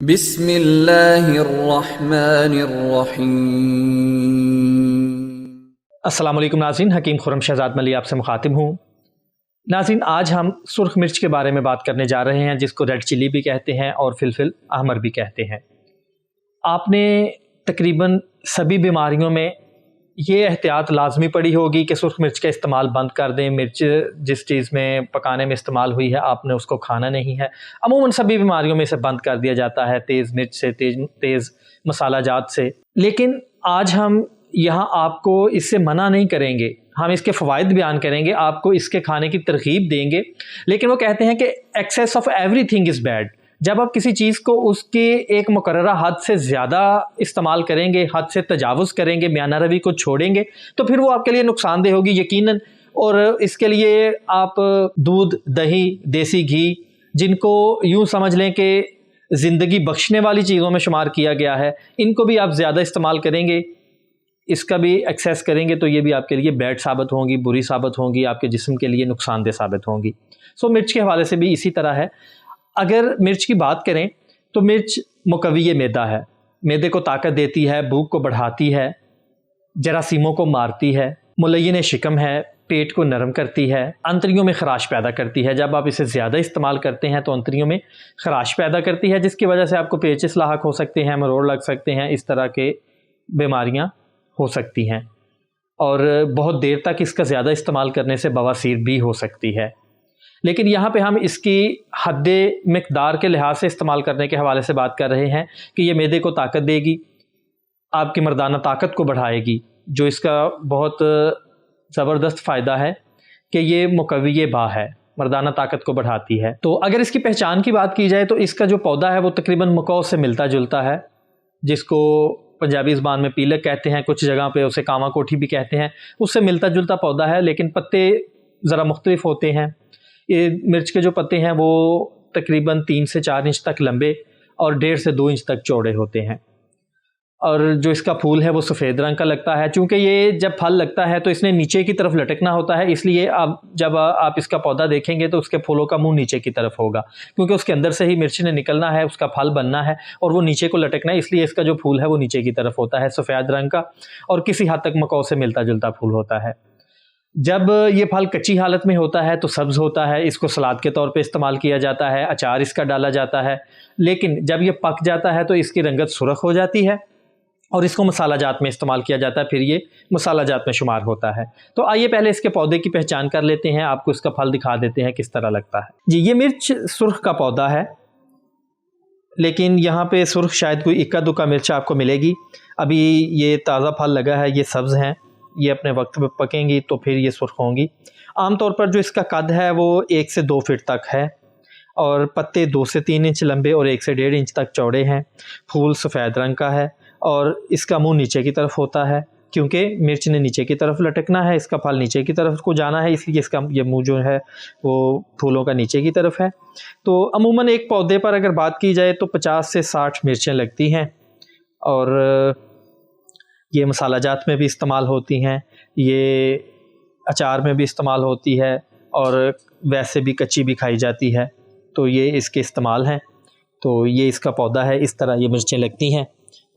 بسم اللہ الرحمن الرحیم۔ السلام علیکم ناظرین، حکیم خرم شہزاد ملی آپ سے مخاطب ہوں۔ ناظرین، آج ہم سرخ مرچ کے بارے میں بات کرنے جا رہے ہیں، جس کو ریڈ چلی بھی کہتے ہیں اور فلفل احمر بھی کہتے ہیں۔ آپ نے تقریباً سبھی بیماریوں میں یہ احتیاط لازمی پڑی ہوگی کہ سرخ مرچ کا استعمال بند کر دیں۔ مرچ جس چیز میں پکانے میں استعمال ہوئی ہے آپ نے اس کو کھانا نہیں ہے۔ عموماً سبھی بیماریوں میں اسے بند کر دیا جاتا ہے، تیز مرچ سے، تیز مسالہ جات سے۔ لیکن آج ہم یہاں آپ کو اس سے منع نہیں کریں گے، ہم اس کے فوائد بیان کریں گے، آپ کو اس کے کھانے کی ترغیب دیں گے۔ لیکن وہ کہتے ہیں کہ access of every thing is bad. جب آپ کسی چیز کو اس کے ایک مقررہ حد سے زیادہ استعمال کریں گے، حد سے تجاوز کریں گے، میانہ روی کو چھوڑیں گے، تو پھر وہ آپ کے لیے نقصان دہ ہوگی یقیناً۔ اور اس کے لیے آپ دودھ، دہی، دیسی گھی، جن کو یوں سمجھ لیں کہ زندگی بخشنے والی چیزوں میں شمار کیا گیا ہے، ان کو بھی آپ زیادہ استعمال کریں گے، اس کا بھی ایکسیس کریں گے، تو یہ بھی آپ کے لیے بیڈ ثابت ہوں گی، بری ثابت ہوں گی، آپ کے جسم کے لیے نقصان دہ ثابت ہوں گی۔ مرچ کے حوالے سے بھی اسی طرح ہے۔ اگر مرچ کی بات کریں تو مرچ مقوی معدہ ہے، معدے کو طاقت دیتی ہے، بھوک کو بڑھاتی ہے، جراثیموں کو مارتی ہے، ملین شکم ہے، پیٹ کو نرم کرتی ہے، انتڑیوں میں خراش پیدا کرتی ہے۔ جب آپ اسے زیادہ استعمال کرتے ہیں تو انتڑیوں میں خراش پیدا کرتی ہے، جس کی وجہ سے آپ کو پیچس لاحق ہو سکتے ہیں، مروڑ لگ سکتے ہیں، اس طرح کے بیماریاں ہو سکتی ہیں، اور بہت دیر تک اس کا زیادہ استعمال کرنے سے بواسیر بھی ہو سکتی ہے۔ لیکن یہاں پہ ہم اس کی حد مقدار کے لحاظ سے استعمال کرنے کے حوالے سے بات کر رہے ہیں کہ یہ معدے کو طاقت دے گی، آپ کی مردانہ طاقت کو بڑھائے گی، جو اس کا بہت زبردست فائدہ ہے کہ یہ مقوی با ہے، مردانہ طاقت کو بڑھاتی ہے۔ تو اگر اس کی پہچان کی بات کی جائے تو اس کا جو پودا ہے وہ تقریباً مکو سے ملتا جلتا ہے، جس کو پنجابی زبان میں پیلک کہتے ہیں، کچھ جگہ پہ اسے کاما کوٹھی بھی کہتے ہیں۔ اس سے ملتا جلتا پودا ہے، لیکن پتے ذرا مختلف ہوتے ہیں۔ یہ مرچ کے جو پتے ہیں وہ تقریباً 3 سے 4 انچ تک لمبے اور 1.5 سے 2 انچ تک چوڑے ہوتے ہیں، اور جو اس کا پھول ہے وہ سفید رنگ کا لگتا ہے۔ چونکہ یہ جب پھل لگتا ہے تو اس نے نیچے کی طرف لٹکنا ہوتا ہے، اس لیے جب آپ اس کا پودا دیکھیں گے تو اس کے پھولوں کا منہ نیچے کی طرف ہوگا، کیونکہ اس کے اندر سے ہی مرچ نے نکلنا ہے، اس کا پھل بننا ہے اور وہ نیچے کو لٹکنا ہے، اس لیے اس کا جو پھول ہے وہ نیچے کی طرف ہوتا ہے، سفید رنگ کا، اور کسی حد تک مکو سے ملتا جلتا پھول ہوتا ہے۔ جب یہ پھل کچی حالت میں ہوتا ہے تو سبز ہوتا ہے، اس کو سلاد کے طور پہ استعمال کیا جاتا ہے، اچار اس کا ڈالا جاتا ہے۔ لیکن جب یہ پک جاتا ہے تو اس کی رنگت سرخ ہو جاتی ہے اور اس کو مسالہ جات میں استعمال کیا جاتا ہے، پھر یہ مسالہ جات میں شمار ہوتا ہے۔ تو آئیے پہلے اس کے پودے کی پہچان کر لیتے ہیں، آپ کو اس کا پھل دکھا دیتے ہیں کس طرح لگتا ہے۔ جی، یہ مرچ سرخ کا پودا ہے، لیکن یہاں پہ سرخ شاید کوئی اکا دکا مرچ آپ کو ملے گی۔ ابھی یہ تازہ پھل لگا ہے، یہ سبز ہیں، یہ اپنے وقت پہ پکیں گی تو پھر یہ سرخ ہوں گی۔ عام طور پر جو اس کا قد ہے وہ 1 سے 2 فٹ تک ہے، اور پتے 2 سے 3 انچ لمبے اور 1 سے 1.5 انچ تک چوڑے ہیں۔ پھول سفید رنگ کا ہے اور اس کا منہ نیچے کی طرف ہوتا ہے، کیونکہ مرچ نے نیچے کی طرف لٹکنا ہے، اس کا پھل نیچے کی طرف کو جانا ہے، اس لیے اس کا یہ منہ جو ہے وہ پھولوں کا نیچے کی طرف ہے۔ تو عموماً ایک پودے پر اگر بات کی جائے تو 50 سے 60 مرچیں لگتی ہیں، اور یہ مسالہ جات میں بھی استعمال ہوتی ہیں، یہ اچار میں بھی استعمال ہوتی ہے، اور ویسے بھی کچی بھی کھائی جاتی ہے۔ تو یہ اس کے استعمال ہیں۔ تو یہ اس کا پودا ہے، اس طرح یہ مرچیں لگتی ہیں۔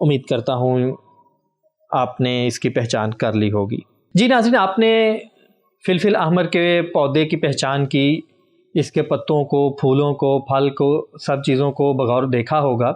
امید کرتا ہوں آپ نے اس کی پہچان کر لی ہوگی۔ جی ناظرین، آپ نے فلفل احمر کے پودے کی پہچان کی، اس کے پتوں کو، پھولوں کو، پھل کو، سب چیزوں کو بغور دیکھا ہوگا۔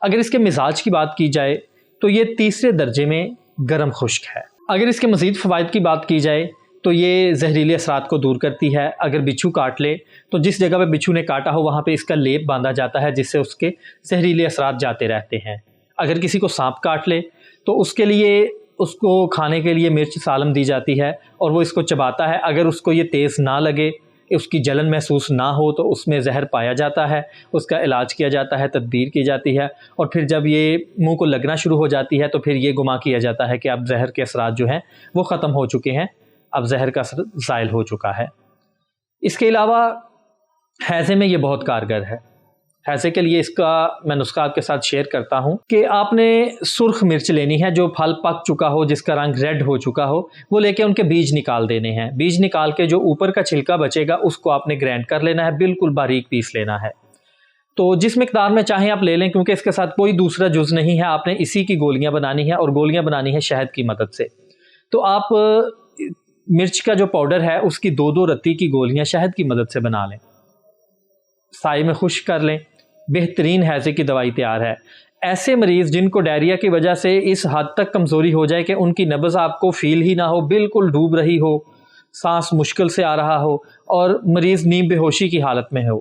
اگر اس کے مزاج کی بات کی جائے تو یہ تیسرے درجے میں گرم خشک ہے۔ اگر اس کے مزید فوائد کی بات کی جائے تو یہ زہریلے اثرات کو دور کرتی ہے۔ اگر بچھو کاٹ لے تو جس جگہ پہ بچھو نے کاٹا ہو وہاں پہ اس کا لیپ باندھا جاتا ہے، جس سے اس کے زہریلے اثرات جاتے رہتے ہیں۔ اگر کسی کو سانپ کاٹ لے تو اس کے لیے اس کو کھانے کے لیے مرچ سالم دی جاتی ہے، اور وہ اس کو چباتا ہے۔ اگر اس کو یہ تیز نہ لگے، اس کی جلن محسوس نہ ہو تو اس میں زہر پایا جاتا ہے، اس کا علاج کیا جاتا ہے، تدبیر کی جاتی ہے، اور پھر جب یہ منہ کو لگنا شروع ہو جاتی ہے تو پھر یہ گمان کیا جاتا ہے کہ اب زہر کے اثرات جو ہیں وہ ختم ہو چکے ہیں، اب زہر کا اثر زائل ہو چکا ہے۔ اس کے علاوہ ہیضے میں یہ بہت کارگر ہے۔ ہیضے کے لیے اس کا میں نسخہ آپ کے ساتھ شیئر کرتا ہوں کہ آپ نے سرخ مرچ لینی ہے، جو پھل پک چکا ہو، جس کا رنگ ریڈ ہو چکا ہو، وہ لے کے ان کے بیج نکال دینے ہیں۔ بیج نکال کے جو اوپر کا چھلکا بچے گا اس کو آپ نے گرائنڈ کر لینا ہے، بالکل باریک پیس لینا ہے۔ تو جس مقدار میں چاہیں آپ لے لیں، کیونکہ اس کے ساتھ کوئی دوسرا جز نہیں ہے، آپ نے اسی کی گولیاں بنانی ہے، اور گولیاں بنانی ہے شہد کی مدد سے۔ تو آپ مرچ کا جو پاؤڈر ہے اس کی 2 رتی کی گولیاں شہد کی مدد سے بنا لیں، سائے میں خشک کر لیں، بہترین ہیضے کی دوائی تیار ہے۔ ایسے مریض جن کو ڈائریا کی وجہ سے اس حد تک کمزوری ہو جائے کہ ان کی نبض آپ کو فیل ہی نہ ہو، بالکل ڈوب رہی ہو، سانس مشکل سے آ رہا ہو اور مریض نیم بے ہوشی کی حالت میں ہو،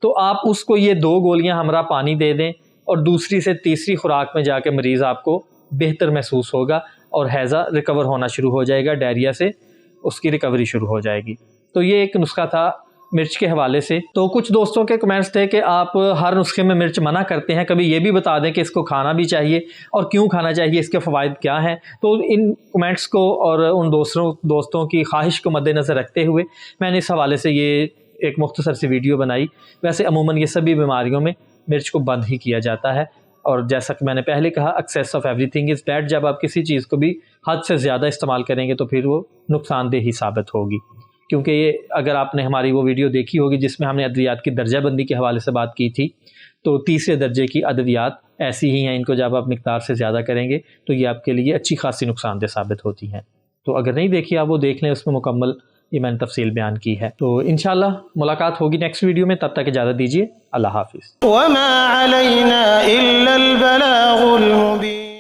تو آپ اس کو یہ 2 گولیاں ہمراہ پانی دے دیں، اور دوسری سے تیسری خوراک میں جا کے مریض آپ کو بہتر محسوس ہوگا اور ہیضہ ریکور ہونا شروع ہو جائے گا، ڈائریا سے اس کی ریکوری شروع ہو جائے گی۔ تو یہ ایک نسخہ تھا مرچ کے حوالے سے۔ تو کچھ دوستوں کے کمنٹس تھے کہ آپ ہر نسخے میں مرچ منع کرتے ہیں، کبھی یہ بھی بتا دیں کہ اس کو کھانا بھی چاہیے اور کیوں کھانا چاہیے، اس کے فوائد کیا ہیں۔ تو ان کمنٹس کو اور ان دوستوں کی خواہش کو مد نظر رکھتے ہوئے میں نے اس حوالے سے یہ ایک مختصر سی ویڈیو بنائی۔ ویسے عموماً یہ سبھی بیماریوں میں مرچ کو بند ہی کیا جاتا ہے، اور جیسا کہ میں نے پہلے کہا access of every thing is bad, جب آپ کسی چیز کو بھی حد سے زیادہ استعمال کریں گے تو پھر وہ نقصان دہ ہی ثابت ہوگی۔ کیونکہ یہ اگر آپ نے ہماری وہ ویڈیو دیکھی ہوگی جس میں ہم نے ادویات کی درجہ بندی کے حوالے سے بات کی تھی، تو 3 درجے کی ادویات ایسی ہی ہیں، ان کو جب آپ مقدار سے زیادہ کریں گے تو یہ آپ کے لیے اچھی خاصی نقصان دہ ثابت ہوتی ہیں۔ تو اگر نہیں دیکھی آپ وہ دیکھ لیں، اس میں مکمل یہ میں نے تفصیل بیان کی ہے۔ تو انشاءاللہ ملاقات ہوگی نیکسٹ ویڈیو میں، تب تک اجازت دیجیے، اللہ حافظ۔ وما علينا إلا البلاغ المبين۔